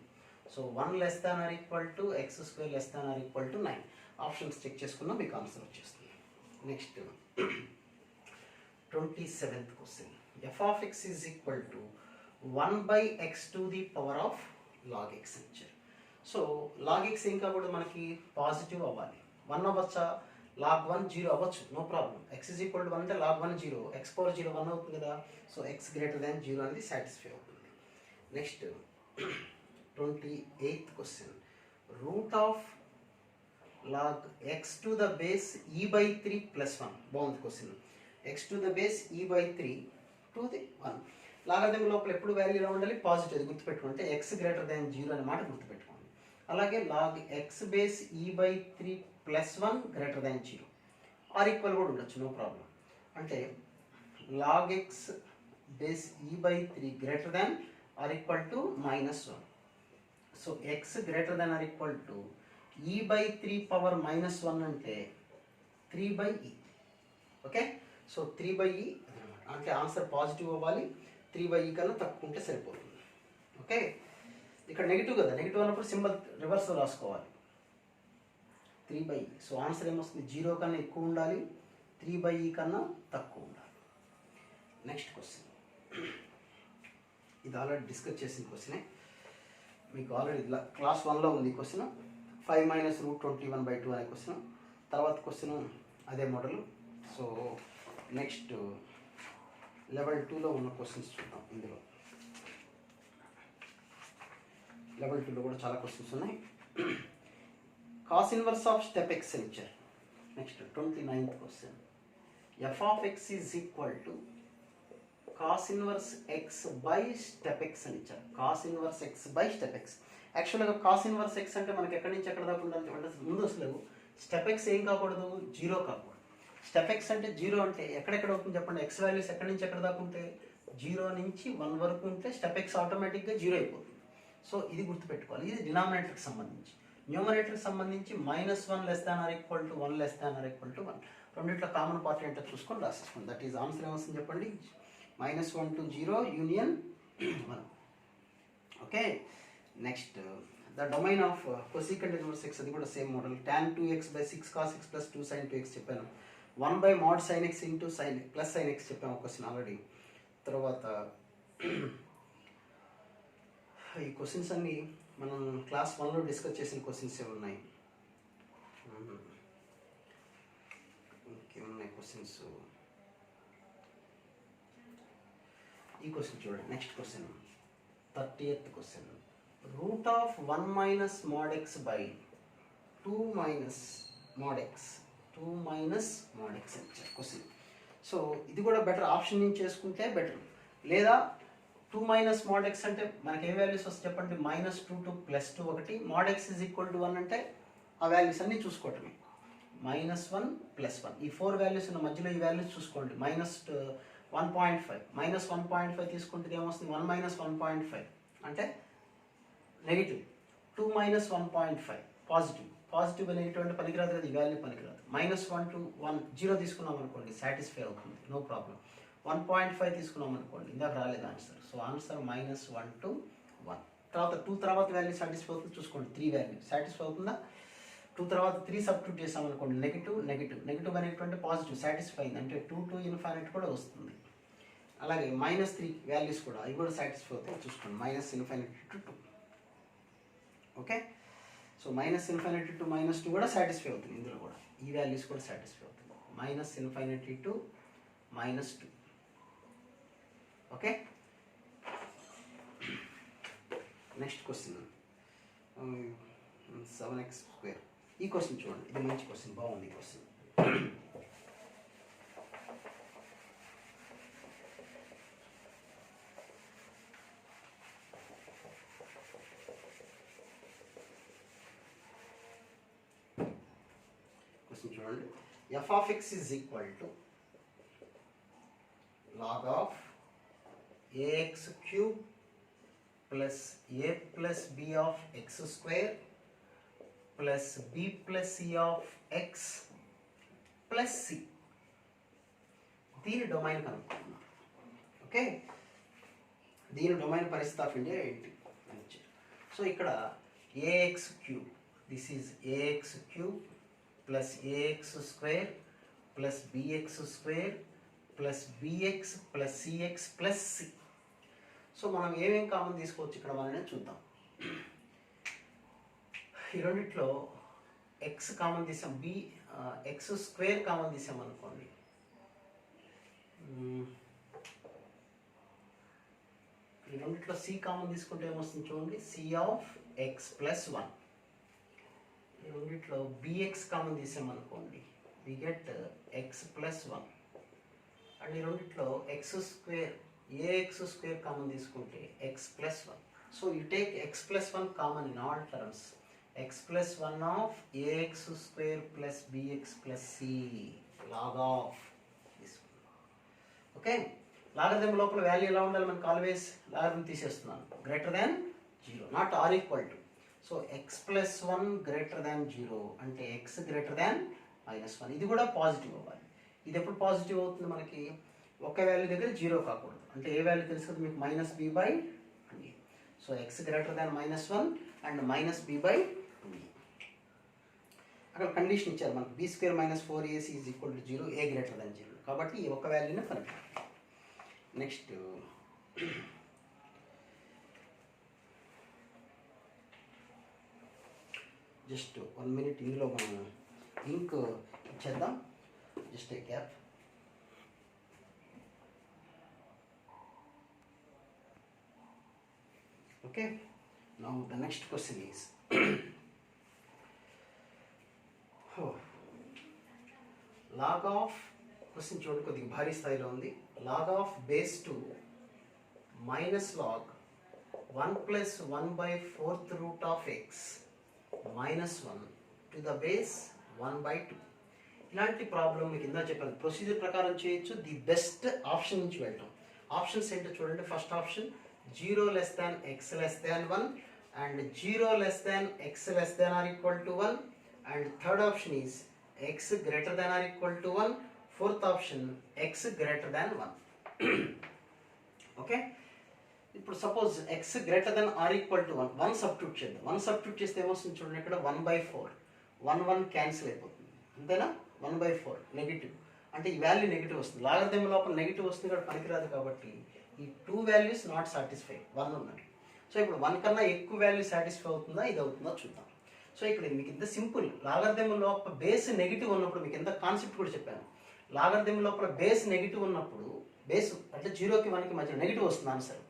So 1 less than or equal to X square less than or equal to 9. Options check చేసుకున్నా మీకు answer వచ్చేస్తుంది. Next 27th question. F of X is equal to 1/x to the power of log X అని ఇచ్చారు. So log X ఏం కాబట్టి మనకి positive అవ్వాలి. 1 అవ్వచ్చా? Log 1 0 అవ్వచ్చు, no problem. X is equal to 1 అంటే లాగ్ 1 0, ఎక్స్ పవర్ 0 1 అవుతుంది కదా. సో ఎక్స్ గ్రేటర్ దాన్ 0 అనేది సాటిస్ఫై అవుతుంది. Next 28th question. Root of log X to the base e/3 + 1. బాగుంది question. X to the base e/3 to the 1. Logarithm లోపల ఎప్పుడు value ఎలా ఉండాలి? పాజిటివ్. అది గుర్తుపెట్టుకుంటే ఎక్స్ గ్రేటర్ దాన్ 0 అనే మాట గుర్తుపెట్టుకోండి. అలాగే log X base e/3 + 1 greater than 0 or equal కూడా ఉండొచ్చు, నో ప్రాబ్లం. అంటే log X base e/3 greater than or equal to -1. So X greater than or equal to e/3 power -1 అంటే 3/e. Okay, so 3/e అంటే answer positive అవ్వాలి. 3/e కన్నా తక్కువ ఉంటే సరిపోతుంది. ఓకే, ఇక్కడ నెగిటివ్ కదా, నెగిటివ్ అన్నప్పుడు సింబల్ రివర్స్లో రాసుకోవాలి. 3/e. సో ఆన్సర్ ఏమొస్తుంది? 0 కన్నా ఎక్కువ ఉండాలి, 3/e కన్నా తక్కువ ఉండాలి. Next question. ఇది ఆల్రెడీ డిస్కస్ చేసిన క్వశ్చనే, మీకు ఆల్రెడీ క్లాస్ 1లో ఉంది క్వశ్చన్. 5 - √21/2 అనే క్వశ్చన్. తర్వాత క్వశ్చన్ అదే మోడల్. సో నెక్స్ట్ లెవెల్ 2లో ఉన్న క్వశ్చన్స్ చూద్దాం. ఇందులో లెవెల్ 2లో కూడా చాలా క్వశ్చన్స్ ఉన్నాయి. Cos inverse of step X అని ఇచ్చారు. Next 29th question. F of X is equal to cos inverse X by step X అని ఇచ్చారు. Cos inverse X by step X. యాక్చువల్గా కాస్ ఇన్వర్స్ ఎక్స్ అంటే మనకి ఎక్కడి నుంచి ఎక్కడ దాకా ఉండాలి అంటే ముందు అసలు స్టెప్ ఎక్స్ ఏం కాకూడదు? 0 కాకూడదు. స్టెప్ ఎక్స్ అంటే 0 అంటే ఎక్కడెక్కడ అవుతుంది చెప్పండి? ఎక్స్ వాల్యూస్ ఎక్కడి నుంచి ఎక్కడ దాకా ఉంటే 0 నుంచి 1 వరకు ఉంటే స్టెప్ ఎక్స్ ఆటోమేటిక్గా 0 అయిపోతుంది. సో ఇది గుర్తుపెట్టుకోవాలి. ఇది డినామినేటర్కి సంబంధించి. న్యూమరేటర్కి సంబంధించి -1 less than or equal to 1 less than or equal to 1. రెండిట్లో కామన్ పార్ట్ ఏంటో చూసుకొని రాసేసుకోండి. దట్ ఈజ్ ఆన్సర్ ఏమొస్తుంది చెప్పండి? -1 to 0 union 1. Okay, next the domain of cosecant inverse X. అది కూడా same model. tan 2x / 6 cos x + 2 sin 2x చెప్పాను. 1/mod sin x into sin plus sin x చెప్పాము question already. తర్వాత ఈ questions అన్నీ మనం క్లాస్ 1లో డిస్కస్ చేసిన questions ఉన్నాయి. ఇంకేమున్నాయి క్వశ్చన్స్? ఈ క్వశ్చన్ చూడండి. Next question 30th question. Root of 1 - mod x by 2 - mod x అని ఇచ్చారు క్వశ్చన్. సో ఇది కూడా బెటర్. ఆప్షన్ నుంచి చేసుకుంటే బెటర్. లేదా 2 - mod x అంటే మనకి ఏ వాల్యూస్ వస్తాయి చెప్పండి? -2 to +2 ఒకటి. mod x = 1 అంటే ఆ వాల్యూస్ అన్నీ చూసుకోవటమే. -1 + 1 ఈ 4 వాల్యూస్ ఉన్న మధ్యలో ఈ వాల్యూస్ చూసుకోండి. -1.5 -1.5 తీసుకుంటే ఏమొస్తుంది? 1 - 1.5 అంటే నెగిటివ్. 2 - 1.5 పాజిటివ్. పాజిటివ్ నెగిటివ్ అంటే పనికిరాదు కదా, ఈ వాల్యూ పనికిరాదు. -1 to 1 0 తీసుకున్నాం అనుకోండి సాటిస్ఫై అవుతుంది, నో ప్రాబ్లం. 1.5 తీసుకున్నాం అనుకోండి, ఇందాక రాలేదు ఆన్సర్. So answer -1 to 1. తర్వాత 2 తర్వాత వాల్యూ సాటిస్ఫై అవుతుంది చూసుకోండి, 3 వాల్యూ సాటిస్ఫై అవుతుందా? 2 తర్వాత 3 సబ్స్టిట్యూట్ చేసాం అనుకోండి, నెగిటివ్ నెగిటివ్ నెగిటివ్ నెగిటివ్ అంటే పాజిటివ్ సాటిస్ఫై అయింది, అంటే 2 to ఇన్ఫైనైట్ కూడా వస్తుంది. అలాగే -3 వాల్యూస్ కూడా అవి కూడా సాటిస్ఫై అవుతాయి చూసుకోండి, -∞ to 2. ఓకే, సో -∞ to -2 కూడా సాటిస్ఫై అవుతుంది, ఇందులో కూడా ఈ వాల్యూస్ కూడా సాటిస్ఫై అవుతుంది. -∞ to -2. Okay, next question 7x². ఈ క్వశ్చన్ చూడండి, ఇది మంచి క్వశ్చన్, బాగుంది ఈ క్వశ్చన్. క్వశ్చన్ చూడండి, f of x is equal to log of ax cube plus a plus b of x square plus b plus c of x plus c. దీని domain కనుక్కుంటున్నాం. Okay, దీని domain పరిస్థితి of India ఏంటి? So ఇక్కడ ax cube, this is ax cube plus ax square plus bx square plus bx plus cx plus c. So మనం ఏమేమి common తీసుకోవచ్చు ఇక్కడ మననే చూద్దాం. ఈ రెండిట్లో ఎక్స్ కామన్ తీసాం, ఎక్స్ స్క్వేర్ కామన్ తీసాం అనుకోండి, ఈ రెండిట్లో సి కామన్ తీసుకుంటే ఏమొస్తుంది చూడండి, సి ఆఫ్ ఎక్స్ ప్లస్ 1. ఈ రెండిట్లో బిఎక్స్ కామన్ తీసామనుకోండి, we get x plus 1. And ఈ రెండిట్లో x square ax square common తీసుకుంటే x plus 1. So you take x plus 1 common in all terms, x plus 1 of ax square plus bx plus c log of this. Okay, logarithm లోపల value ఎలా ఉండాలి మనకు? Always logarithm తీసేస్తున్నాను, greater than 0, not or equal to. So x plus 1 greater than 0 అంటే x greater than -1. ఇది కూడా positive అవ్వాలి. ఇది ఎప్పుడు పాజిటివ్ అవుతుంది మనకి? ఒక వాల్యూ దగ్గర 0 కాకూడదు. అంటే ఏ వాల్యూ తెలుసు కదా మీకు, -b/2a. So x greater than -1 and -b/2a. అక్కడ కండిషన్ ఇచ్చారు మనకు, b² - 4ac = 0, a greater than 0. కాబట్టి ఈ ఒక వాల్యూనే కనుక్కోవాలి. నెక్స్ట్ జస్ట్ 1 minute, ఇందులో మనం ఇంక్ ఇచ్చేద్దాం, just a gap. Okay, now the next question is log of, question చూడండి కొద్దిగా భారీ స్థాయిలో ఉంది. log of base 2 minus log 1 plus 1/4th root of x minus 1 to the base 1/2. ఇలాంటి ప్రాబ్లం మీకు ఇందా చెప్పాను, ప్రొసీజర్ ప్రకారం చేయొచ్చు. ది బెస్ట్ ఆప్షన్ నుంచి వెళ్తాం. ఆప్షన్స్ ఏంటో చూడండి. First option 0 less than x less than 1 and 0 less than x less than or equal to 1, and third option is x greater than or equal to 1, fourth option x greater than 1. Okay, ఇప్పుడు suppose x greater than or equal to 1, 1 substitute చేద్దాం. 1 substitute చేస్తే ఏమొస్తుంది చూడండి, ఇక్కడ 1/4, 1 cancel అయిపోతుంది, అంతేనా? 1/4 negative అంటే ఈ వాల్యూ నెగిటివ్ వస్తుంది. లాగరిథం లోపల నెగిటివ్ వస్తుంది ఇక్కడ పనికిరాదు కాబట్టి ఈ 2 వాల్యూస్ నాట్ సాటిస్ఫై, 1 ఉన్నాయి. సో ఇప్పుడు 1 కన్నా ఎక్కువ వాల్యూ సాటిస్ఫై అవుతుందా, ఇది అవుతుందా చూద్దాం. సో ఇక్కడ మీకు ఇంత సింపుల్, లాగరిథం లోపల బేస్ నెగిటివ్ ఉన్నప్పుడు మీకు ఎంత కాన్సెప్ట్ కూడా చెప్పాను. లాగరిథం లోపల బేస్ నెగిటివ్ ఉన్నప్పుడు, బేస్ అంటే 0కి 1కి మధ్య నెగిటివ్ వస్తుంది ఆన్సర్.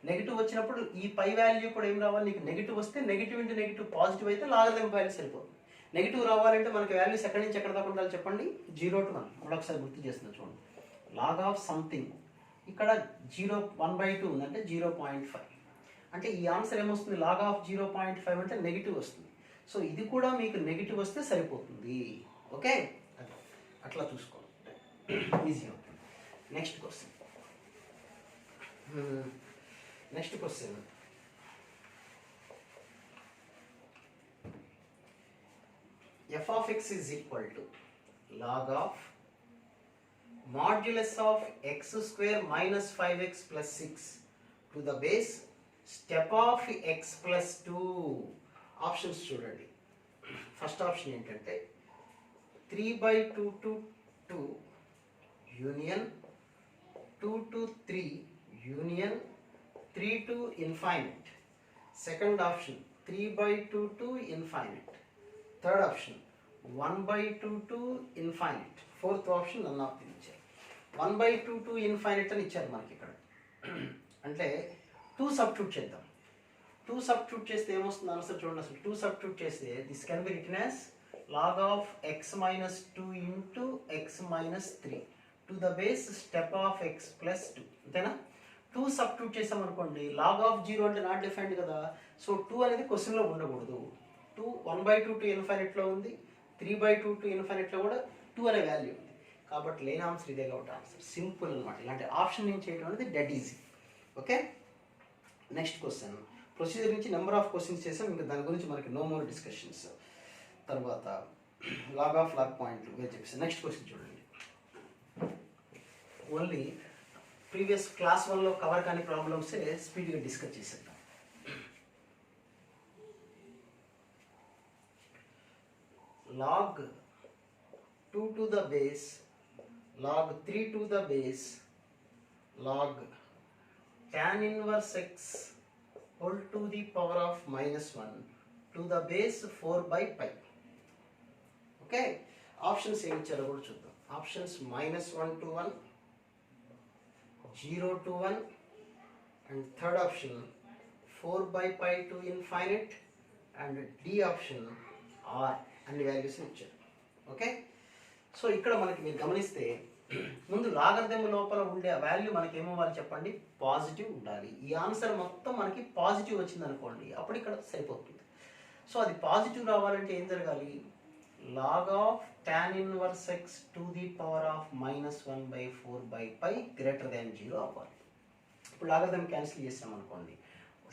నెగిటివ్ వచ్చినప్పుడు ఈ పై వాల్యూ కూడా ఏం రావాలి, నీకు నెగిటివ్ వస్తే నెగిటివ్ ఇంటూ నెగిటివ్ పాజిటివ్ అయితే లాగరిథం వాల్యూ సరిపోతుంది. నెగిటివ్ రావాలంటే మనకి వాల్యూస్ ఎక్కడి నుంచి ఎక్కడ దాకా ఉండాలి చెప్పండి, 0 to 1. మరొకసారి గుర్తు చేస్తున్నాను చూడండి. లాగ్ ఆఫ్ సంథింగ్ ఇక్కడ 1/2 ఉందంటే 0.5, అంటే ఈ ఆన్సర్ ఏమొస్తుంది, లాగ్ ఆఫ్ 0.5 అంటే నెగిటివ్ వస్తుంది. సో ఇది కూడా మీకు నెగిటివ్ వస్తే సరిపోతుంది. ఓకే, అట్లా చూసుకోండి, ఈజీ అవుతుంది. Next question of x is equal to log of modulus of x square minus 5x plus 6 to the base step of x plus 2. Options చూడండి. ఫస్ట్ ఆప్షన్ ఏంటంటే 3/2 to 2 union 2 to 3 union 3 to infinite. Second option 3/2 to infinite. Third option 1/2 to infinite. Fourth option none of the ఇచ్చారు. 1/2 to infinite అని ఇచ్చారు మనకి ఇక్కడ. అంటే 2 substitute చేద్దాం. 2 substitute చేస్తే ఏమొస్తుంది ఆన్సర్ చూడండి. అసలు 2 సబ్స్టిట్యూట్ చేస్తే this can be written as log of x minus 2 into x minus 3 to the base step of x plus 2. అంతేనా? 2 సబ్స్టిట్యూట్ చేసాం అనుకోండి. log of 0 అంటే నాట్ డిఫైన్డ్ కదా. సో 2 అనేది క్వశ్చన్లో ఉండకూడదు. 2 1/2 to infinite లో ఉంది, 3/2 to infinite లో కూడా 2 అనే వాల్యూ ఉంది. కాబట్టి లేని ఆన్సర్ ఇదే కాబట్టి ఆన్సర్ సింపుల్ అనమాట. ఇలాంటి ఆప్షన్ నేను చేయడం అనేది dead easy. Okay, next question. Procedure నుంచి నెంబర్ ఆఫ్ క్వశ్చన్స్ చేసాం, ఇంకా దాని గురించి మనకి నో మోర్ డిస్కషన్స్. తర్వాత లాగ్ ఆఫ్ లాగ్ పాయింట్లు వేరు చెప్పేసి నెక్స్ట్ క్వశ్చన్ చూడండి. ఓన్లీ ప్రీవియస్ క్లాస్ 1లో కవర్ కాని ప్రాబ్లమ్సే స్పీడ్గా డిస్కస్ చేసేద్దాం. log 2 to the base, log 3 to the base, log tan inverse x whole to the power of minus 1 to the base 4/pi. Okay, options ఏమి ఇచ్చారో కూడా చూద్దాం. Options -1 to 1, 0 to 1, and third option 4/pi to infinite, and D option are అన్ని values ఇచ్చారు. Okay, so ఇక్కడ మనకి మీరు గమనిస్తే ముందు లాగరిథం లోపల ఉండే ఆ వాల్యూ మనకి ఏమవ్వాలి చెప్పండి, పాజిటివ్ ఉండాలి. ఈ ఆన్సర్ మొత్తం మనకి పాజిటివ్ వచ్చింది అనుకోండి, అప్పుడు ఇక్కడ సరిపోతుంది. సో అది పాజిటివ్ రావాలంటే ఏం జరగాలి, log of tan inverse x to the power of -1/4/pi greater than 0 అవ్వాలి. ఇప్పుడు లాగరిథం క్యాన్సిల్ చేసాం అనుకోండి,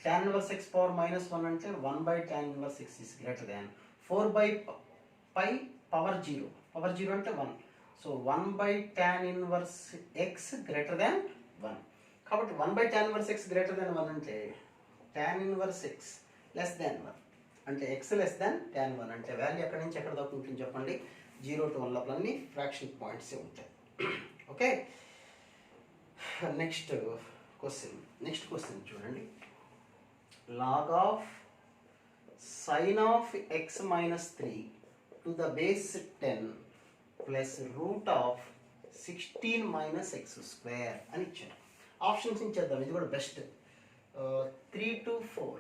tan inverse x పవర్ -1 అంటే 1/tan inverse x is greater than 4/pi power 0. Power 0 అంటే 1. So 1/tan inverse x greater than 1. కాబట్టి 1/tan inverse x greater than 1 అంటే tan inverse x less than 1 అంటే x less than tan 1 అంటే value ఎక్కడి నుంచి ఎక్కడ దాకా ఉంటుంది చెప్పండి, 0 to 1 లోపల అన్ని ఫ్రాక్షన్ పాయింట్స్ ఉంటాయి. ఓకే, నెక్స్ట్ క్వశ్చన్ చూడండి. log of sin of x minus 3 to the base 10 plus root of 16 minus x square అని ఇచ్చారు. ఆప్షన్స్ ఇచ్చేద్దాం, ఇది కూడా best. 3 to 4,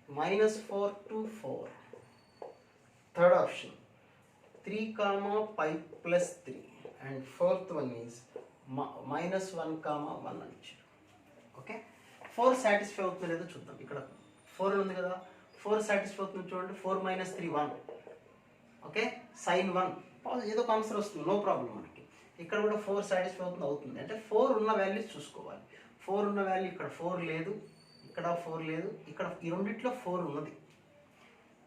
-4 to 4, third option 3, pi plus 3, and fourth one is -1, 1 అని ఇచ్చారు. Okay, 4 satisfy అవుతుందో లేదో చూద్దాం. ఇక్కడ 4 ఉంది కదా, 4 సాటిస్ఫై అవుతుంది చూడండి. 4 - 3 1. ఓకే, sin 1 ఏదో ఒక ఆన్సర్ వస్తుంది, నో ప్రాబ్లం మనకి. ఇక్కడ కూడా 4 సాటిస్ఫై అవుతుంది అంటే 4 ఉన్న వాల్యూస్ చూసుకోవాలి. 4 ఉన్న వాల్యూ ఇక్కడ 4 లేదు, ఇక్కడ 4 లేదు, ఇక్కడ ఈ రెండిట్లో 4 ఉన్నది.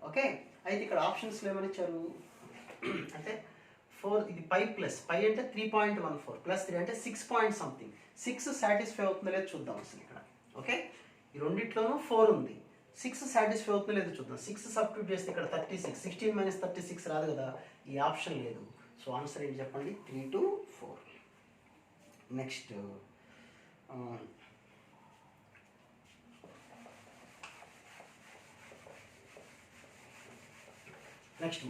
ఓకే, అయితే ఇక్కడ ఆప్షన్స్లో ఏమని ఇచ్చారు అంటే 4 ఇది పై ప్లస్ పై అంటే 3.14 ప్లస్ 3 అంటే 6 పాయింట్ సంథింగ్. 6 సాటిస్ఫై అవుతుందో లేదో చూద్దాం అసలు ఇక్కడ. ఓకే, ఈ రెండిట్లోనూ 4 ఉంది, 6 సాటిస్ఫై అవుతుందో లేదో చూద్దాం. 6 సబ్స్టిట్యూట్ చేస్తే ఇక్కడ 36, 16 - 36 రాదు కదా, ఈ ఆప్షన్ లేదు. సో ఆన్సర్ ఏంటి చెప్పండి, 3 to 4. Next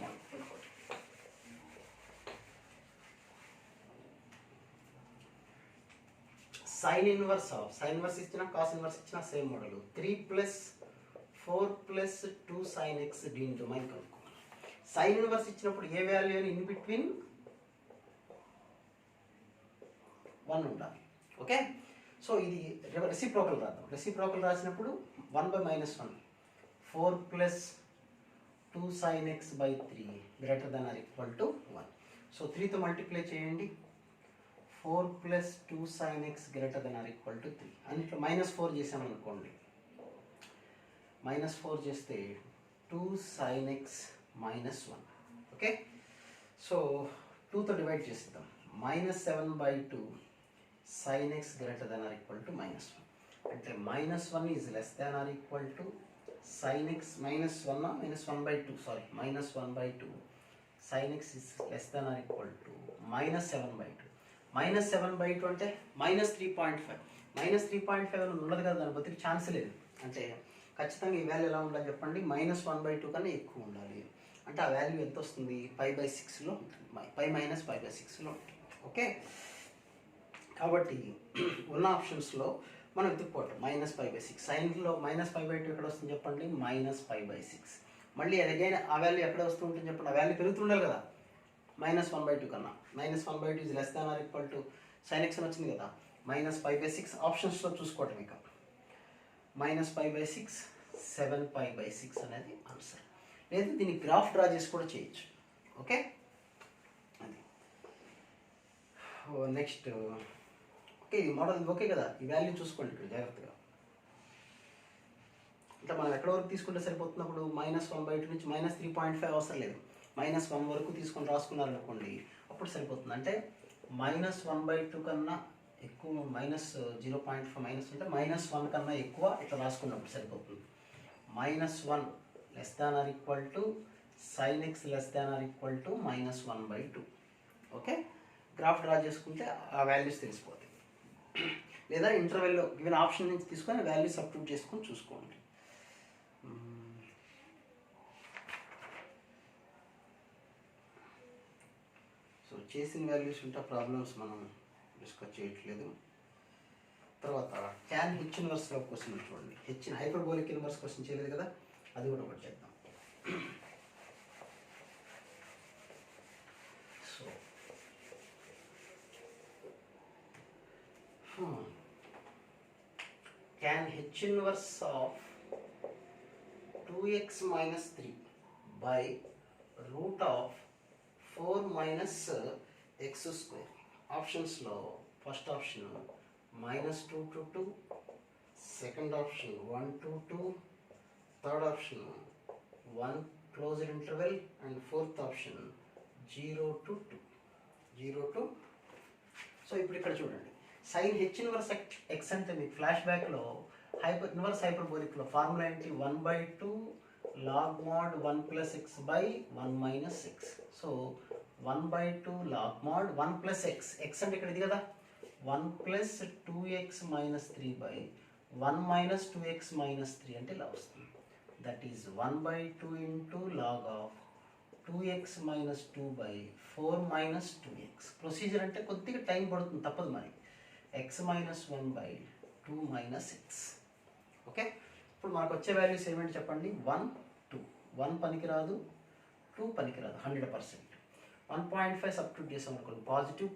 model. Sine inverse ఇచ్చిన కాస్ ఇన్వర్స్ ఇచ్చిన సేమ్ మోడల్. 3 + 4 + 2 sin x దీని డొమైన్ కనుక్కోవాలి. సైన్ ఇన్వర్స్ ఇచ్చినప్పుడు ఏ వాల్యూ అని ఇన్ బిట్వీన్ 1 ఉండాలి. ఓకే, సో ఇది రెసిప్రోకల్ రాద్దాం. రెసిప్రోకల్ రాసినప్పుడు 1/-1, 4 + 2 sin x by 3 greater than or equal to 1. So 3తో మల్టిప్లై చేయండి. 4 + 2 sin x greater than or equal to 3. అన్నిట్లో -4 చేసామనుకోండి, -4 చేస్తే 2 sin x -1. ఓకే, సో 2తో divide చేసిద్దాం. -7/2 sin x greater than or equal to -1. అంటే -1 is less than or equal to sin x -1 -1/2 sorry -1/2 sin x is less than or equal to -7/2. -7/2 అంటే -3.5. -3.5 అని ఉండదు కదా, దాని బతికి ఛాన్స్ లేదు. అంటే ఖచ్చితంగా ఈ వాల్యూ ఎలా ఉండాలి చెప్పండి, -1/2 కన్నా ఎక్కువ ఉండాలి. అంటే ఆ వాల్యూ ఎంత వస్తుంది, π/6లో ఉంటుంది, π - π/6లో ఉంటుంది. ఓకే, కాబట్టి ఉన్న ఆప్షన్స్లో మనం వెతుక్కోవటం -π/6. సైన్లో -π/2 ఎక్కడ వస్తుంది చెప్పండి, -π/6. మళ్ళీ అదైనా ఆ వాల్యూ ఎక్కడ వస్తూ ఉంటుంది చెప్పండి, ఆ వాల్యూ పెరుగుతుండాలి కదా -1/2 కన్నా. -1/2 is less than or equal to sin x అని వచ్చింది కదా, -π/6 ఆప్షన్స్లో చూసుకోవటం. ఇక -π/6 7π/6 అనేది ఆన్సర్. లేదు దీన్ని గ్రాఫ్ డ్రా చేసి కూడా చేయొచ్చు. ఓకే, అది నెక్స్ట్. ఓకే, ఈ మోడల్ ఓకే కదా, ఈ వాల్యూ చూసుకోండి ఇక్కడ జాగ్రత్తగా. అంటే మనం ఎక్కడ వరకు తీసుకుంటే సరిపోతున్నప్పుడు -1/2 నుంచి -3.5 అవసరం లేదు, -1 వరకు తీసుకొని రాసుకున్నారనుకోండి అప్పుడు సరిపోతుంది. అంటే -1/2 కన్నా ఎక్కువ -0.5 మైనస్ ఉంటే -1 కన్నా ఎక్కువ ఇట్లా రాసుకున్నప్పుడు సరిపోతుంది. -1 less than or equal to sin x less than or equal to -1/2. Okay, graph draw చేసుకుంటే ఆ వాల్యూస్ తెలిసిపోతాయి. లేదా ఇంటర్వెల్లో గివెన్ ఆప్షన్ నుంచి తీసుకొని వాల్యూ సబ్స్టిట్యూట్ చేసుకొని చూసుకోండి. సో చేసిన వాల్యూస్ ఉంటే ప్రాబ్లమ్స్ మనం డిస్కస్ చేయట్లేదు. తర్వాత tan h ఇన్వర్స్ క్వశ్చన్ చూడండి. హైపర్బోలిక్ ఇన్వర్స్ క్వశ్చన్ చేయలేదు కదా, అది కూడా ఒకటి చేద్దాం. So tan h inverse of 2x minus 3 by root of 4 minus x square. ఆప్షన్స్లో first option -2 to 2, second option 1 to 2, third option 1 closed interval and fourth option 0 to 2. 0 to. So ఇప్పుడు ఇక్కడ చూడండి, sin h ఇన్వర్స్ x అంటే మీకు flash బ్యాక్లో inverse హైపర్బోలిక్లో formula ఏంటి, 1/2 log mod 1 plus x by 1 minus x. So 1/2 log mod 1 plus x, x అంటే ఇక్కడ ఇది కదా, 1 plus 2x minus 3 by 1 minus 2x minus 3 అంటే ఇలా వస్తుంది. That is 1/2 into log of 2x minus 2 by 4 minus 2x. Procedure అంటే కొద్దిగా time పడుతుంది, తప్పదు మరి. x minus 1 by 2 minus x. Okay, ఇప్పుడు మనకు వచ్చే వాల్యూస్ ఏమిటి చెప్పండి, 1 2. 1 పనికిరాదు, 2 పనికిరాదు 100%. 1.5 సబ్స్టిట్యూట్ చేసాం అనుకోండి, పాజిటివ్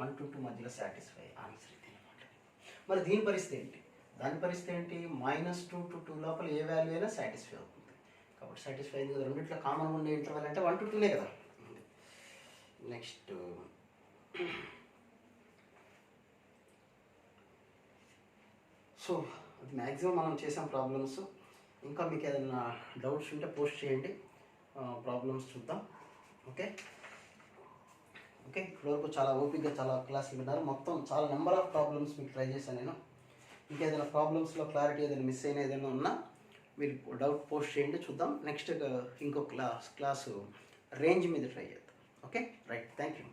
1 to 2 మధ్యలో సాటిస్ఫై, ఆన్సర్ ఇది అనమాట. మరి దీని పరిస్థితి ఏంటి, దాని పరిస్థితి ఏంటి, -2 to 2 లోపల ఏ వాల్యూ అయినా సాటిస్ఫై అవుతుంది. కాబట్టి సాటిస్ఫై అయింది కదా, రెండిట్లో కామన్ ఉండే ఇంటర్వెల్ అంటే 1 to 2నే కదా. నెక్స్ట్ సో అది మ్యాక్సిమం మనం చేసాం ప్రాబ్లమ్స్. ఇంకా మీకు ఏదైనా డౌట్స్ ఉంటే పోస్ట్ చేయండి, ప్రాబ్లమ్స్ చూద్దాం. ఓకే ఓకే, ఇప్పటివరకు చాలా ఓపిక్గా చాలా క్లాసులు విన్నారు. మొత్తం చాలా నెంబర్ ఆఫ్ ప్రాబ్లమ్స్ మీకు ట్రై చేశాను నేను. ఇంకేదైనా ప్రాబ్లమ్స్లో క్లారిటీ ఏదైనా మిస్ అయినా ఏదైనా ఉన్నా మీరు డౌట్ పోస్ట్ చేయండి, చూద్దాం. నెక్స్ట్ ఇంకో క్లాసు రేంజ్ మీద ట్రై చేద్దాం. Okay right, thank you.